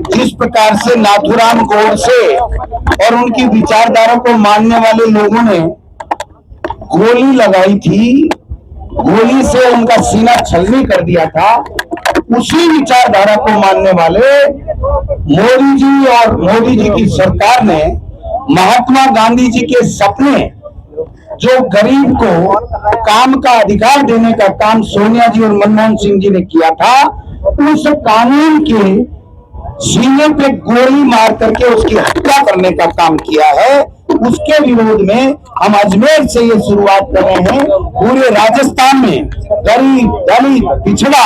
जिस प्रकार से नाथूराम गोडसे और उनकी विचारधारा को मानने वाले लोगों ने गोली लगाई थी, गोली से उनका सीना छलनी कर दिया था, उसी विचारधारा को मानने वाले मोदी जी और मोदी जी की सरकार ने महात्मा गांधी जी के सपने, जो गरीब को काम का अधिकार देने का काम सोनिया जी और मनमोहन सिंह जी ने किया था, उस कानून के सीने पे गोली मार करके उसकी हत्या करने का काम किया है। उसके विरोध में हम अजमेर से ये शुरुआत कर रहे हैं। पूरे राजस्थान में गरीब, दलित, पिछड़ा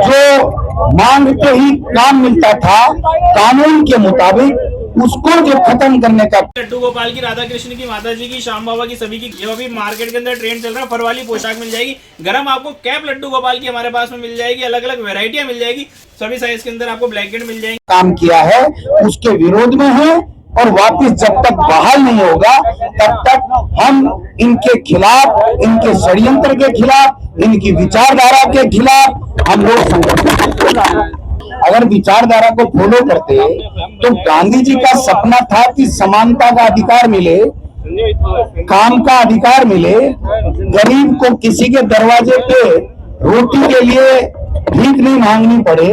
जो मांगते ही काम मिलता था कानून के मुताबिक, उसको जो खत्म करने का। लड्डू गोपाल की, राधा कृष्ण की, माता जी की, श्याम बाबा की, सभी की जो अभी मार्केट के अंदर ट्रेंड चल रहा है, फर वाली पोशाक मिल जाएगी। गरम आपको कैप लड्डू गोपाल की हमारे पास में मिल जाएगी, अलग अलग वेराइटियां मिल जाएगी, सभी साइज के अंदर आपको ब्लैकेट मिल जाएंगे। काम किया है उसके विरोध में है और वापस जब तक बहाल नहीं होगा तब तक हम इनके खिलाफ, इनके षड्यंत्र के खिलाफ, इनकी विचारधारा के खिलाफ हम लोग संगठन। अगर विचारधारा को फॉलो करते तो गांधी जी का सपना था कि समानता का अधिकार मिले, काम का अधिकार मिले, गरीब को किसी के दरवाजे पे रोटी के लिए भीख नहीं मांगनी पड़े।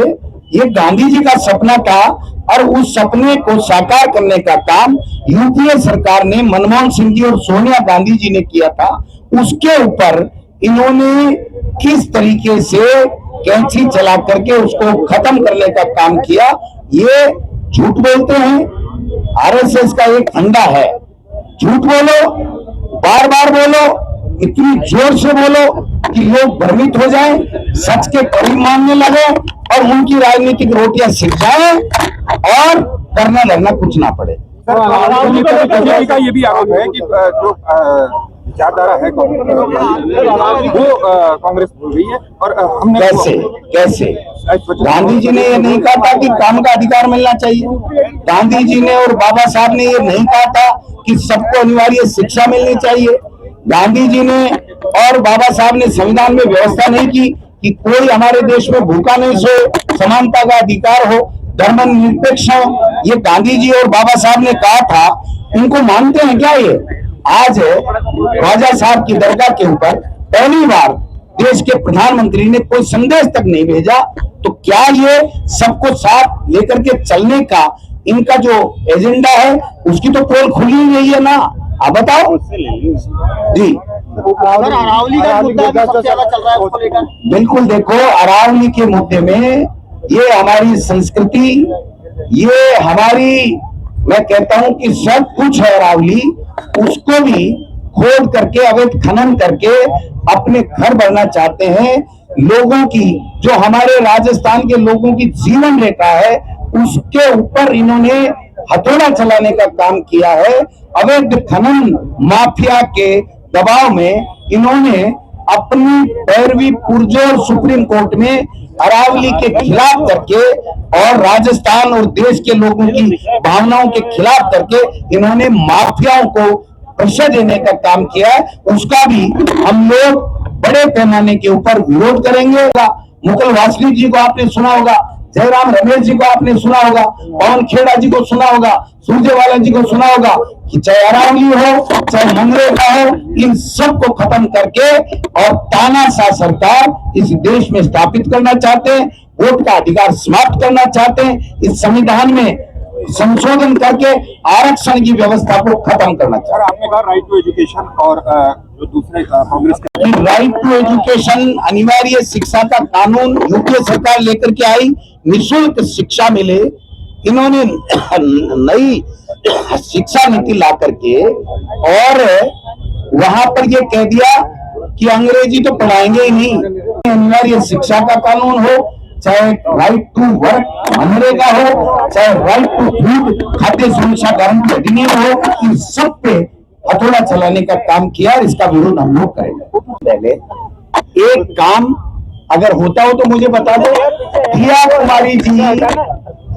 ये गांधी जी का सपना था और उस सपने को साकार करने का काम यूपीए सरकार ने, मनमोहन सिंह जी और सोनिया गांधी जी ने किया था। उसके ऊपर इन्होंने किस तरीके से कैंची चला करके उसको खत्म करने का काम किया, ये झूठ बोलते हैं। आरएसएस का एक फंडा है, झूठ बोलो, बार बार बोलो, इतनी जोर से बोलो कि लोग भ्रमित हो जाएं, सच के करीब मानने लगे और उनकी राजनीतिक रोटियां सिक जाएं और करना धरना कुछ ना पड़े। बीजेपी का ये भी आरोप है कि जो विचारधारा है वो कांग्रेस भूल रही है और हमने कैसे गांधी जी ने ये नहीं कहा था कि काम का अधिकार मिलना चाहिए। गांधी जी ने और बाबा साहब ने ये नहीं कहा था कि सबको अनिवार्य शिक्षा मिलनी चाहिए। गांधी जी ने और बाबा साहब ने संविधान में व्यवस्था नहीं की कि कोई हमारे देश में भूखा नहीं सोए, समानता का अधिकार हो, धर्मनिरपेक्ष हो। ये गांधी जी और बाबा साहब ने कहा था। उनको मानते हैं क्या? ये आज ख्वाजा साहब की दरगाह के ऊपर पहली बार देश के प्रधानमंत्री ने कोई संदेश तक नहीं भेजा, तो क्या ये सबको साथ लेकर के चलने का इनका जो एजेंडा है उसकी तो पोल खुली ही नहीं है ना? आप बताओ जी। अरावली का मुद्दा सबसे ज्यादा चल रहा है उसको लेकर। बिल्कुल, देखो अरावली के मुद्दे में ये हमारी संस्कृति, ये हमारी, मैं कहता हूं कि सब कुछ है अरावली, उसको भी खोद करके अवैध खनन करके अपने घर बनना चाहते हैं। लोगों की, जो हमारे राजस्थान के लोगों की जीवन रेखा है, उसके ऊपर इन्होंने हथौड़ा चलाने का काम किया है। अवैध खनन माफिया के दबाव में इन्होंने अपनी पैरवी पुरजोर सुप्रीम कोर्ट में अरावली के खिलाफ करके और राजस्थान और देश के लोगों की भावनाओं के खिलाफ करके इन्होंने माफियाओं को परिचय देने का काम किया है। उसका भी हम लोग बड़े पैमाने के ऊपर विरोध करेंगे। मुकुल वासनिक जी को आपने सुना होगा, जयराम रमेश जी को आपने सुना होगा, पवन खेड़ा जी को सुना होगा, सुरजेवाला जी को सुना होगा कि चाहे अरावली हो चाहे मनरेगा हो, इन सब को खत्म करके और तानाशाह सरकार इस देश में स्थापित करना चाहते हैं। वोट का अधिकार समाप्त करना चाहते हैं। इस संविधान में संशोधन करके आरक्षण की व्यवस्था को खत्म करना चाहते हैं। आपने कहा राइट टू एजुकेशन और जो दूसरे कांग्रेस के राइट टू एजुकेशन, अनिवार्य शिक्षा का कानून यूपीए सरकार लेकर के आई, निःशुल्क शिक्षा मिले। इन्होंने नई शिक्षा नीति ला करके और वहां पर ये कह दिया कि अंग्रेजी तो पढ़ाएंगे ही नहीं। अनिवार्य शिक्षा का कानून हो, चाहे राइट टू वर्क मनरेगा हो, चाहे राइट टू फूड खाद्य सुरक्षा गारंटी अधिनियम हो, इन सब पे हथौड़ा चलाने का काम किया। इसका विरोध हम लोग करेंगे। पहले एक काम अगर होता हो तो मुझे बता दो। प्रिया कुमारी जी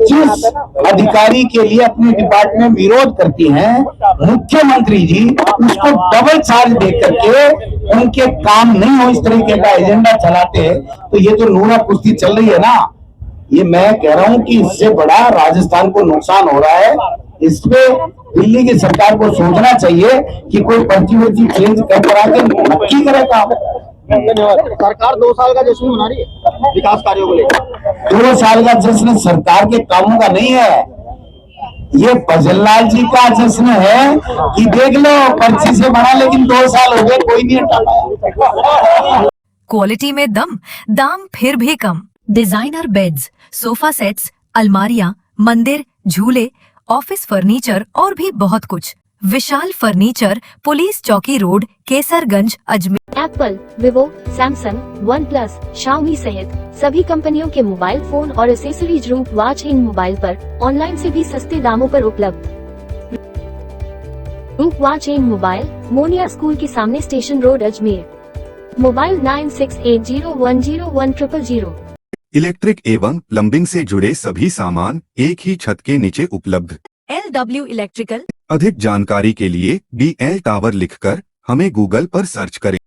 जिस अधिकारी के लिए अपने डिपार्टमेंट विरोध करती हैं, मुख्यमंत्री जी उसको डबल चार्ज दे करके उनके काम नहीं हो इस तरीके का एजेंडा चलाते हैं, तो ये तो नूरा कुश्ती चल रही है ना। ये मैं कह रहा हूं कि इससे बड़ा राजस्थान को नुकसान हो रहा है। इस पे दिल्ली की सरकार को सोचना चाहिए कि कोई पर्ची वर्ची चेंज कर करा के नक्की करे काम। सरकार 2 साल का जश्न मना रही है विकास कार्यों को लेकर। 2 साल का जश्न सरकार के कामों का नहीं है, ये भजनलाल जी का जश्न है कि देख लो पर्ची से बना, लेकिन 2 साल हो गए कोई नहीं हटा पाया। क्वालिटी में दम, दाम फिर भी कम। डिजाइनर बेड्स, सोफा सेट्स, अलमारियां, मंदिर, झूले, ऑफिस फर्नीचर और भी बहुत कुछ। विशाल फर्नीचर, पुलिस चौकी road, Kesarganj, Ajmer. Apple, Vivo, Samsung, OnePlus, Xiaomi सहित सभी कंपनियों के मोबाइल फोन और accessories Roop watch in mobile पर ऑनलाइन से भी सस्ते दामों पर उपलब्ध। Roop watch in mobile, Moniya school के सामने, station road, Ajmer. Mobile 9680101000। Electric एवं प्लम्बिंग से जुड़े सभी सामान एक ही छत के नीचे उपलब्ध। LW electrical. अधिक जानकारी के लिए BL टावर लिखकर हमें गूगल पर सर्च करें।